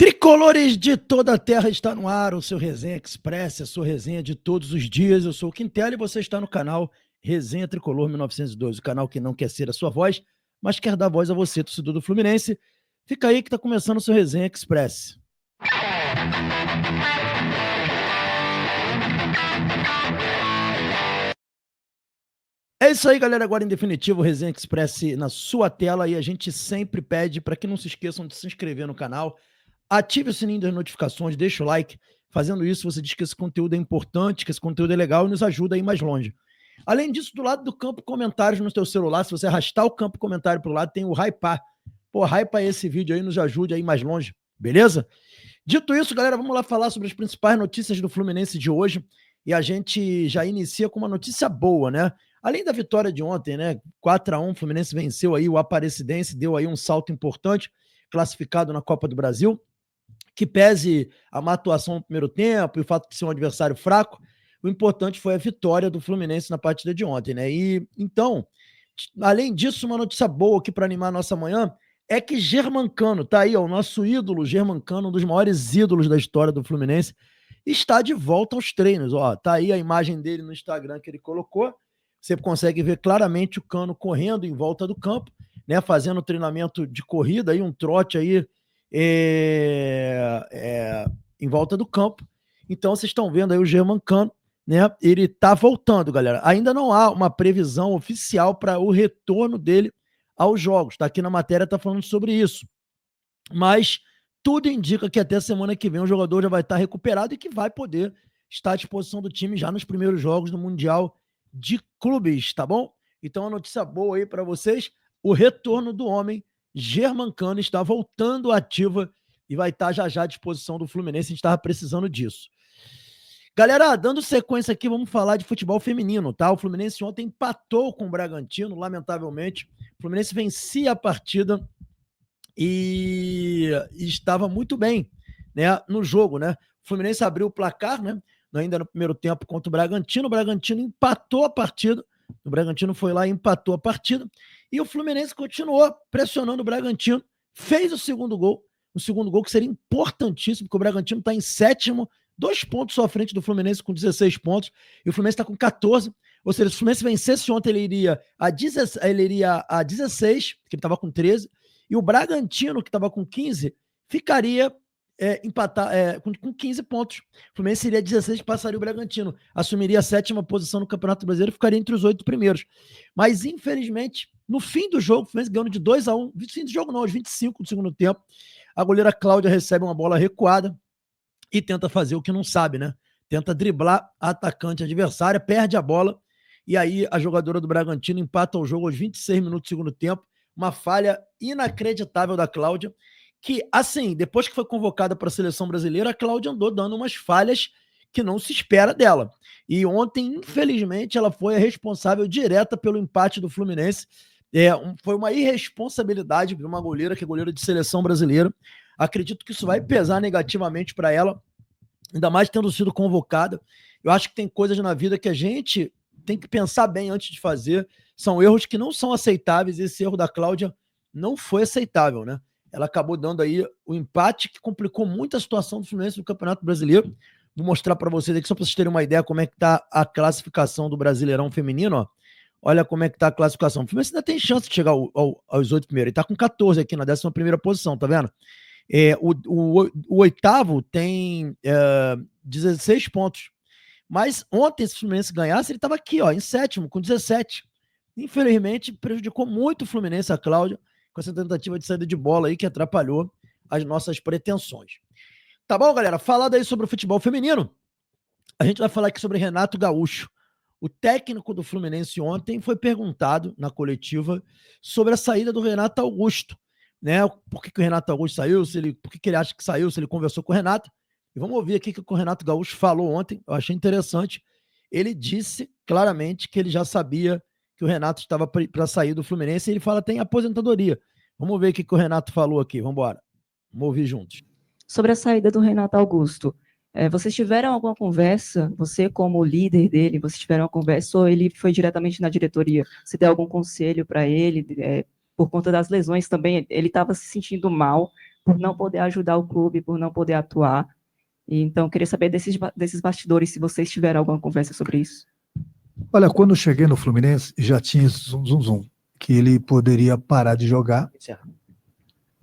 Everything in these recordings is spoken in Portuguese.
Tricolores de toda a terra, está no ar o seu Resenha Express, a sua resenha de todos os dias. Eu sou o Quintela e você está no canal Resenha Tricolor 1912, o canal que não quer ser a sua voz, mas quer dar voz a você, torcedor do Fluminense. Fica aí que está começando o seu Resenha Express. É isso aí, galera. Agora, em definitivo, o Resenha Express na sua tela, e a gente sempre pede para que não se esqueçam de se inscrever no canal. Ative o sininho das notificações, deixa o like. Fazendo isso, você diz que esse conteúdo é importante, que esse conteúdo é legal e nos ajuda a ir mais longe. Além disso, do lado do campo comentários no seu celular, se você arrastar o campo comentário para o lado, tem o hypar. Pô, hypa esse vídeo aí, nos ajude a ir mais longe, beleza? Dito isso, galera, vamos lá falar sobre as principais notícias do Fluminense de hoje. E a gente já inicia com uma notícia boa, né? Além da vitória de ontem, né? 4-1, o Fluminense venceu aí o Aparecidense, deu aí um salto importante, classificado na Copa do Brasil. Que pese a má atuação no primeiro tempo e o fato de ser um adversário fraco, o importante foi a vitória do Fluminense na partida de ontem, né? E então, além disso, uma notícia boa aqui para animar a nossa manhã é que Germancano, tá aí, ó, o nosso ídolo Germancano, um dos maiores ídolos da história do Fluminense, está de volta aos treinos, ó. Tá aí a imagem dele no Instagram que ele colocou. Você consegue ver claramente o Cano correndo em volta do campo, né? Fazendo treinamento de corrida aí, um trote aí em volta do campo. Então vocês estão vendo aí o Germancano, né? Ele está voltando, galera. Ainda não há uma previsão oficial para o retorno dele aos jogos. Tá aqui na matéria, tá falando sobre isso. Mas tudo indica que até semana que vem o jogador já vai estar recuperado e que vai poder estar à disposição do time já nos primeiros jogos do Mundial de Clubes, tá bom? Então a notícia boa aí para vocês, o retorno do homem Germancano está voltando ativa e vai estar já já à disposição do Fluminense. A gente estava precisando disso. Galera, dando sequência aqui, vamos falar de futebol feminino, tá? O Fluminense ontem empatou com o Bragantino, lamentavelmente. O Fluminense vencia a partida e estava muito bem, né, no jogo, né? O Fluminense abriu o placar, né? Ainda no primeiro tempo contra o Bragantino empatou a partida. O Bragantino foi lá e empatou a partida. E o Fluminense continuou pressionando o Bragantino, fez o segundo gol que seria importantíssimo, porque o Bragantino está em sétimo, 2 pontos só à frente do Fluminense com 16 pontos, e o Fluminense está com 14. Ou seja, se o Fluminense vencesse ontem, ele iria a 16, que ele estava com 13, e o Bragantino, que estava com 15, ficaria com 15 pontos. O Fluminense seria 16, passaria o Bragantino, assumiria a 7ª posição no Campeonato Brasileiro e ficaria entre os 8 primeiros. Mas, infelizmente, no fim do jogo, o Fluminense ganhou de 2-1. No fim do jogo não, aos 25 do segundo tempo, a goleira Cláudia recebe uma bola recuada e tenta fazer o que não sabe, né? Tenta driblar a atacante adversária, perde a bola, e aí a jogadora do Bragantino empata o jogo aos 26 minutos do segundo tempo. Uma falha inacreditável da Cláudia, que, assim, depois que foi convocada para a seleção brasileira, a Cláudia andou dando umas falhas que não se espera dela. E ontem, infelizmente, ela foi a responsável direta pelo empate do Fluminense. Foi uma irresponsabilidade de uma goleira, que é goleira de seleção brasileira. Acredito que isso vai pesar negativamente para ela, ainda mais tendo sido convocada. Eu acho que tem coisas na vida que a gente tem que pensar bem antes de fazer. São erros que não são aceitáveis, e esse erro da Cláudia não foi aceitável, né? Ela acabou dando aí o empate que complicou muito a situação do Fluminense no Campeonato Brasileiro. Vou mostrar para vocês aqui, só para vocês terem uma ideia como é que está a classificação do Brasileirão feminino, ó. Olha como é que está a classificação. O Fluminense ainda tem chance de chegar aos 8 primeiros. Ele está com 14 aqui na 11ª posição, tá vendo? O oitavo tem 16 pontos. Mas ontem, se o Fluminense ganhasse, ele estava aqui, ó, em 7º, com 17. Infelizmente, prejudicou muito o Fluminense, a Cláudia, com essa tentativa de saída de bola aí que atrapalhou as nossas pretensões. Tá bom, galera? Falado aí sobre o futebol feminino, a gente vai falar aqui sobre Renato Gaúcho. O técnico do Fluminense ontem foi perguntado na coletiva sobre a saída do Renato Augusto, né? Por que o Renato Augusto saiu, por que ele acha que saiu, se ele conversou com o Renato. E vamos ouvir aqui o que o Renato Gaúcho falou ontem, eu achei interessante. Ele disse claramente que ele já sabia que o Renato estava para sair do Fluminense, e ele fala até em aposentadoria. Vamos ver o que o Renato falou aqui, vamos embora. Vamos ouvir juntos. Sobre a saída do Renato Augusto, vocês tiveram alguma conversa, você como líder dele, vocês tiveram uma conversa, ou ele foi diretamente na diretoria? Você deu algum conselho para ele, por conta das lesões também? Ele estava se sentindo mal, por não poder ajudar o clube, por não poder atuar. E, então, queria saber desses bastidores, se vocês tiveram alguma conversa sobre isso. Olha, quando eu cheguei no Fluminense, já tinha esse zum, que ele poderia parar de jogar.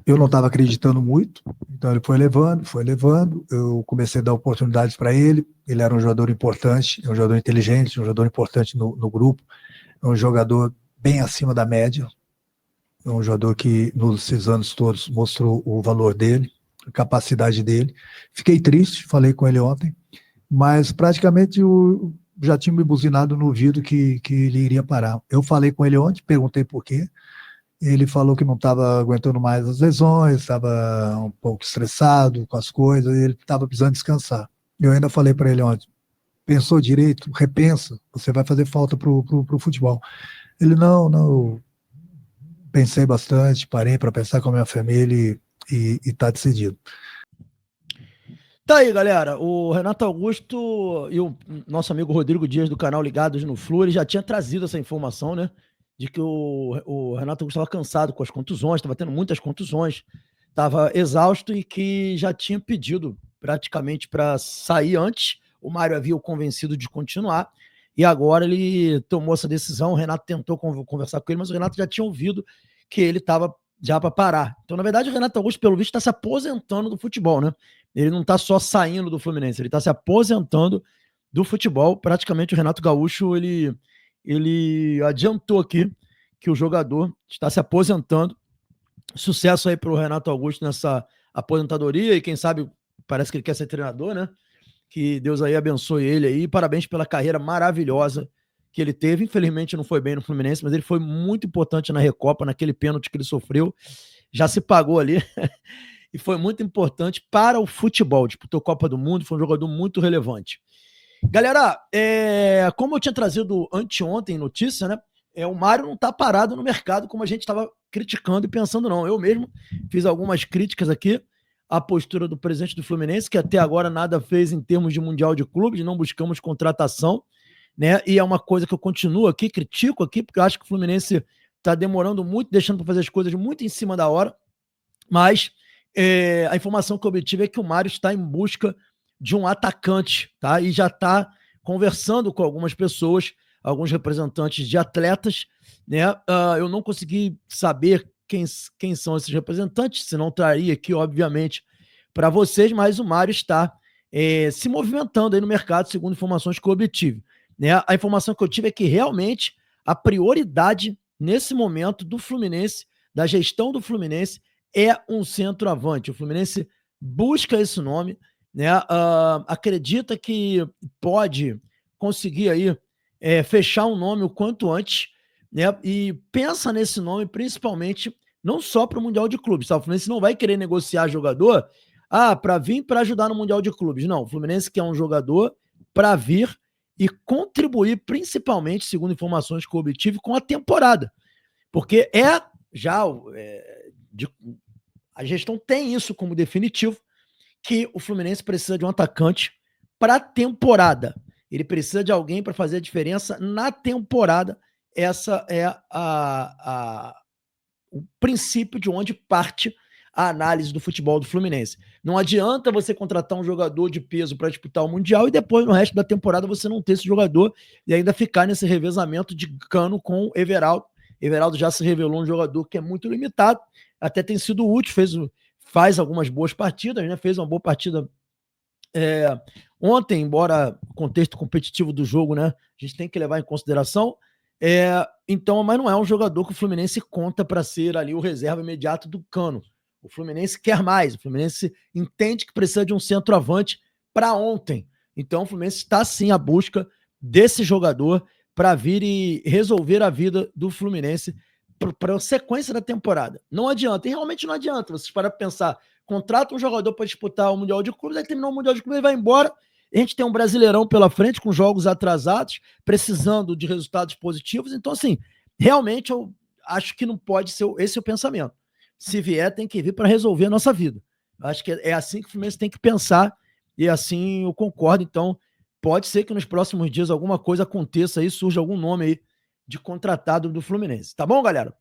Eu não estava acreditando muito, então ele foi levando. Eu comecei a dar oportunidades para ele. Ele era um jogador importante, um jogador inteligente, um jogador importante no grupo, um jogador bem acima da média, um jogador que nesses anos todos mostrou o valor dele, a capacidade dele. Fiquei triste, falei com ele ontem, mas praticamente já tinha me buzinado no ouvido que ele iria parar. Eu falei com ele ontem, perguntei por quê. Ele falou que não estava aguentando mais as lesões, estava um pouco estressado com as coisas, e ele estava precisando descansar. Eu ainda falei para ele ontem, pensou direito, repensa, você vai fazer falta para o futebol. Ele, não, pensei bastante, parei para pensar com a minha família e está decidido. Tá aí, galera. O Renato Augusto e o nosso amigo Rodrigo Dias do canal Ligados no Flu, ele já tinha trazido essa informação, né? De que o Renato Augusto estava cansado com as contusões, estava tendo muitas contusões, estava exausto e que já tinha pedido praticamente para sair antes. O Mário havia o convencido de continuar e agora ele tomou essa decisão. O Renato tentou conversar com ele, mas o Renato já tinha ouvido que ele estava já para parar. Então, na verdade, o Renato Augusto, pelo visto, está se aposentando do futebol, né? Ele não está só saindo do Fluminense, ele está se aposentando do futebol. Praticamente o Renato Gaúcho, ele adiantou aqui que o jogador está se aposentando. Sucesso aí para o Renato Augusto nessa aposentadoria e quem sabe, parece que ele quer ser treinador, né? Que Deus aí abençoe ele aí. Parabéns pela carreira maravilhosa que ele teve. Infelizmente não foi bem no Fluminense, mas ele foi muito importante na Recopa, naquele pênalti que ele sofreu. Já se pagou ali e foi muito importante para o futebol. Disputou Copa do Mundo, foi um jogador muito relevante. Galera, como eu tinha trazido anteontem notícia, né? O Mário não está parado no mercado como a gente estava criticando e pensando, não. Eu mesmo fiz algumas críticas aqui à postura do presidente do Fluminense, que até agora nada fez em termos de Mundial de Clubes, não buscamos contratação, né? E é uma coisa que eu continuo aqui, critico aqui, porque eu acho que o Fluminense está demorando muito, deixando para fazer as coisas muito em cima da hora, mas a informação que eu obtive é que o Mário está em busca de um atacante, tá? E já está conversando com algumas pessoas, alguns representantes de atletas, né? Eu não consegui saber quem são esses representantes, senão traria aqui, obviamente, para vocês, mas o Mário está se movimentando aí no mercado, segundo informações que eu obtive, né? A informação que eu tive é que realmente a prioridade nesse momento do Fluminense, da gestão do Fluminense, é um centroavante. O Fluminense busca esse nome, né? Acredita que pode conseguir aí fechar um nome o quanto antes, né? E pensa nesse nome principalmente não só para o Mundial de Clubes, tá? O Fluminense não vai querer negociar jogador para vir para ajudar no Mundial de Clubes. Não, o Fluminense quer um jogador para vir e contribuir principalmente, segundo informações que eu obtive, com a temporada. Porque a gestão tem isso como definitivo, que o Fluminense precisa de um atacante para a temporada. Ele precisa de alguém para fazer a diferença na temporada. Essa é o princípio de onde parte a análise do futebol do Fluminense. Não adianta você contratar um jogador de peso para disputar o Mundial e depois, no resto da temporada, você não ter esse jogador e ainda ficar nesse revezamento de Cano com Everaldo. Everaldo já se revelou um jogador que é muito limitado, até tem sido útil, faz algumas boas partidas, né? Fez uma boa partida ontem, embora o contexto competitivo do jogo, né? A gente tem que levar em consideração. Então, mas não é um jogador que o Fluminense conta para ser ali o reserva imediato do Cano. O Fluminense quer mais, o Fluminense entende que precisa de um centroavante para ontem. Então, o Fluminense está sim à busca desse jogador para vir e resolver a vida do Fluminense para a sequência da temporada. Não adianta, e realmente não adianta. Vocês param para pensar, contrata um jogador para disputar o Mundial de Clubes, aí terminou o Mundial de Clubes e vai embora. A gente tem um Brasileirão pela frente, com jogos atrasados, precisando de resultados positivos. Então, assim, realmente eu acho que não pode ser esse o pensamento. Se vier, tem que vir para resolver a nossa vida. Eu acho que é assim que o Fluminense tem que pensar, e assim eu concordo. Então, pode ser que nos próximos dias alguma coisa aconteça aí, surja algum nome aí de contratado do Fluminense. Tá bom, galera?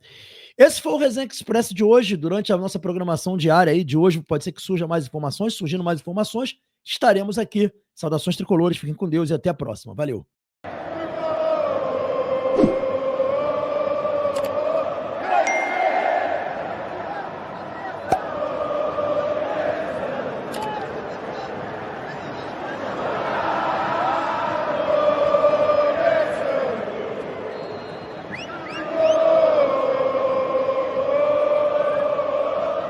Esse foi o Resenha Express de hoje, durante a nossa programação diária aí de hoje, pode ser que surjam mais informações, surgindo mais informações, estaremos aqui. Saudações tricolores, fiquem com Deus e até a próxima. Valeu!